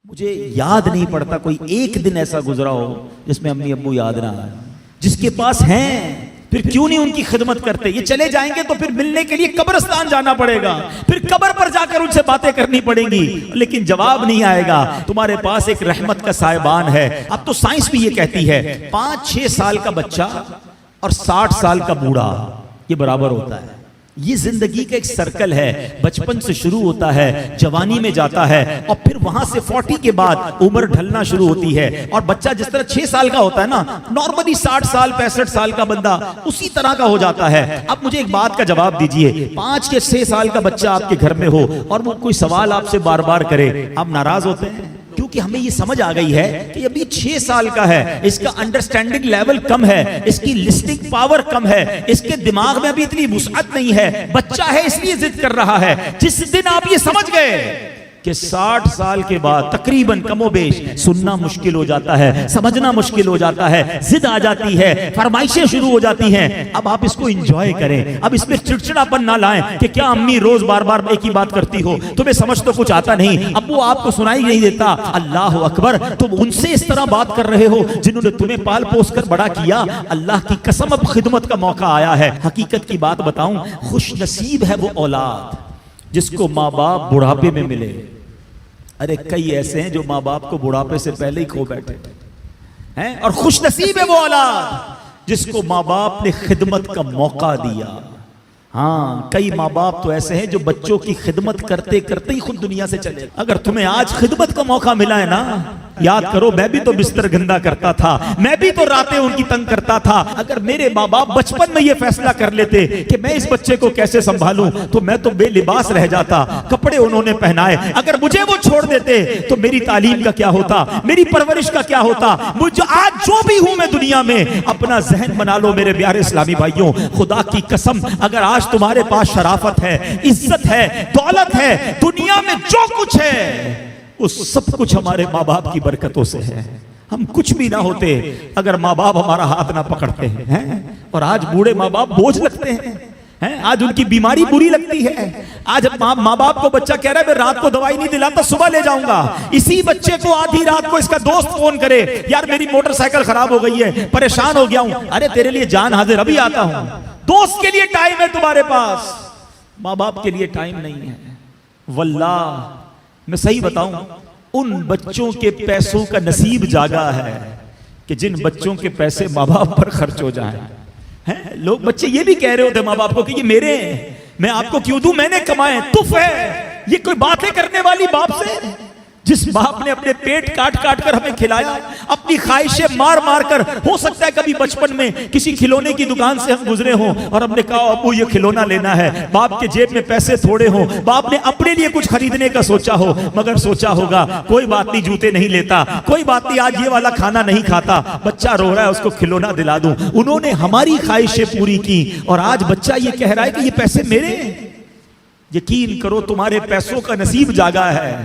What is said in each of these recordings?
مجھے یاد نہیں پڑتا کوئی ایک دن ایسا گزرا ہو جس میں امی ابو یاد نہ آئے. جس کے پاس ہیں پھر کیوں نہیں ان کی خدمت کرتے؟ یہ چلے جائیں گے تو پھر ملنے کے لیے قبرستان جانا پڑے گا, پھر قبر پر جا کر ان سے باتیں کرنی پڑیں گی, لیکن جواب نہیں آئے گا. تمہارے پاس ایک رحمت کا صاحبان ہے. اب تو سائنس بھی یہ کہتی ہے 5-6 سال کا بچہ اور 60 سال کا بوڑھا یہ برابر ہوتا ہے. یہ زندگی کا ایک سرکل ہے, بچپن سے شروع ہوتا ہے, جوانی میں جاتا ہے, اور پھر وہاں سے 40 کے بعد عمر ڈھلنا شروع ہوتی ہے. اور بچہ جس طرح 6 سال کا ہوتا ہے نا, نارملی 60 سال 65 سال کا بندہ اسی طرح کا ہو جاتا ہے. اب مجھے ایک بات کا جواب دیجئے, 5 یا 6 سال کا بچہ آپ کے گھر میں ہو اور وہ کوئی سوال آپ سے بار بار کرے, آپ ناراض ہوتے ہیں؟ کیونکہ ہمیں یہ سمجھ آ گئی ہے کہ ابھی 6 سال کا ہے, اس کا انڈرسٹینڈنگ لیول کم ہے, اس کی لسننگ پاور کم ہے, اس کے دماغ میں ابھی اتنی وسعت نہیں ہے, بچہ ہے اس لیے ضد کر رہا ہے. جس دن آپ یہ سمجھ گئے کہ 60 سال کے بعد تقریباً کم و بیش سننا مشکل ہو جاتا ہے, سمجھنا مشکل ہو جاتا ہے, ضد آ جاتی ہے, فرمائشیں شروع ہو جاتی ہیں, اب آپ اس کو انجوائے کریں. اب اس میں چڑچڑاپن نہ لائیں کہ کیا امی روز بار بار ایک ہی بات کرتی ہو, تمہیں سمجھ تو کچھ آتا نہیں, ابو آپ کو سنائی نہیں دیتا. اللہ اکبر, تم ان سے اس طرح بات کر رہے ہو جنہوں نے تمہیں پال پوس کر بڑا کیا. اللہ کی قسم اب خدمت کا موقع آیا ہے. حقیقت کی بات بتاؤں, خوش نصیب ہے وہ اولاد جس کو ماں باپ بڑھاپے میں ملے. ارے کئی ایسے ہیں جو ماں باپ کو بڑھاپے سے پہلے ہی کھو بیٹھے ہیں, اور خوش نصیب ہے وہ اولاد جس کو ماں باپ نے خدمت کا موقع دیا. ہاں, کئی ماں باپ تو ایسے ہیں جو بچوں کی خدمت کرتے کرتے ہی خود دنیا سے چلے. اگر تمہیں آج خدمت کا موقع ملا ہے نا, یاد کرو میں بھی تو بستر گندا کرتا تھا, میں بھی تو راتیں ان کی تنگ کرتا تھا. اگر میرے ماں باپ بچپن میں یہ فیصلہ کر لیتے کہ میں اس بچے کو کیسے سنبھالوں تو میں تو بے لباس رہ جاتا. کپڑے انہوں نے پہنائے, اگر مجھے وہ چھوڑ دیتے تو میری تعلیم کا کیا ہوتا, میری پرورش کا کیا ہوتا. مجھے آج جو بھی ہوں میں دنیا میں, اپنا ذہن بنا لو میرے پیارے اسلامی بھائیوں, خدا کی قسم اگر آج تمہارے پاس شرافت ہے, عزت ہے, دولت ہے, دنیا میں جو کچھ ہے وہ سب کچھ ہمارے ماں باپ کی برکتوں سے ہے. ہم کچھ بھی نہ ہوتے اگر ماں باپ ہمارا ہاتھ نہ پکڑتے ہیں. اور آج بوڑھے ماں باپ بوجھ لگتے ہیں, آج ان کی بیماری بری لگتی ہے. آج ماں باپ کو بچہ کہہ رہا ہے میں رات کو دوائی نہیں دلاتا, صبح لے جاؤں گا. اسی بچے کو آدھی رات کو اس کا دوست فون کرے, یار میری موٹر سائیکل خراب ہو گئی ہے, پریشان ہو گیا ہوں. ارے تیرے لیے جان حاضر, ابھی آتا ہوں. دوست کے لیے ٹائم ہے تمہارے پاس, ماں باپ کے لیے ٹائم نہیں ہے. واللہ میں صحیح بتاؤں, ان بچوں کے پیسوں کا نصیب جاگا ہے کہ جن بچوں کے پیسے ماں باپ پر خرچ ہو جائیں. لوگ بچے یہ بھی کہہ رہے ہوتے ماں باپ کو کہ یہ میرے ہیں, میں آپ کو کیوں دوں, میں نے کمائے, تف ہے. یہ کوئی باتیں کرنے والی باپ سے, جس باپ نے اپنے پیٹ کاٹ کاٹ کر ہمیں کھلایا, اپنی خواہشیں مار مار کر. ہو سکتا ہے کبھی بچپن میں کسی کھلونے کی دکان سے ہم گزرے ہوں اور ہم نے کہا ابو یہ کھلونا لینا ہے, باپ کے جیب میں پیسے تھوڑے ہوں, باپ نے اپنے لیے کچھ خریدنے کا سوچا ہو, مگر سوچا ہوگا کوئی بات نہیں جوتے نہیں لیتا, کوئی بات نہیں آج یہ والا کھانا نہیں کھاتا, بچہ رو رہا ہے اس کو کھلونا دلا دوں. انہوں نے ہماری خواہشیں پوری کی, اور آج بچہ یہ کہہ رہا ہے کہ یہ پیسے میرے ہیں. یقین کرو تمہارے پیسوں کا نصیب جاگا ہے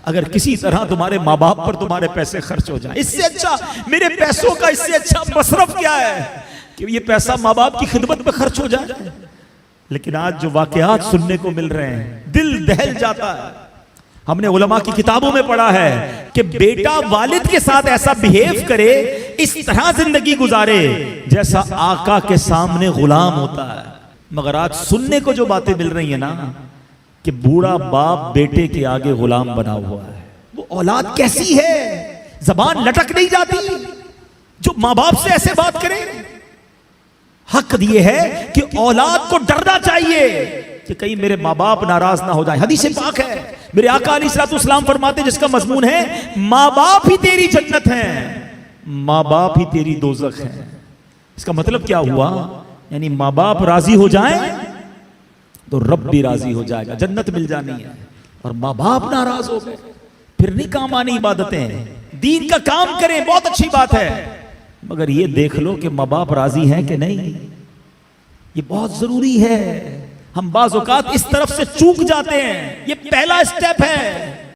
اگر کسی طرح تمہارے ماں باپ پر تمہارے پیسے خرچ ہو جائیں. اس سے اچھا میرے پیسوں کا اس سے اچھا مصرف کیا ہے کہ یہ پیسہ ماں باپ کی خدمت میں خرچ ہو جائے. لیکن آج جو واقعات سننے کو مل رہے ہیں دل دہل جاتا ہے. ہم نے علماء کی کتابوں میں پڑھا ہے کہ بیٹا والد کے ساتھ ایسا بہیو کرے, اس طرح زندگی گزارے جیسا آقا کے سامنے غلام ہوتا ہے. مگر آج سننے کو جو باتیں مل رہی ہیں نا کہ بوڑھا باپ بیٹے کے آگے غلام بنا ہوا ہے. وہ اولاد کیسی ہے, زبان لٹک نہیں جاتی جو ماں باپ سے ایسے بات کرے. حق یہ ہے کہ اولاد کو ڈرنا چاہیے کہ کہیں میرے ماں باپ ناراض نہ ہو جائیں. حدیث پاک ہے, میرے آقا علیہ الصلوۃ والسلام فرماتے جس کا مضمون ہے ماں باپ ہی تیری جنت ہیں, ماں باپ ہی تیری دوزخ ہیں. اس کا مطلب کیا ہوا, یعنی ماں باپ راضی ہو جائیں تو رب بھی راضی ہو جائے گا, جنت مل جانی ہے. اور ماں باپ ناراض ہو گئے پھر نہیں کام آنی عبادتیں. دین کا کام کریں بہت اچھی بات ہے, مگر یہ دیکھ لو کہ ماں باپ راضی ہیں کہ نہیں, یہ بہت ضروری ہے. ہم بعض اوقات اس طرف سے چوک جاتے ہیں, یہ پہلا اسٹیپ ہے.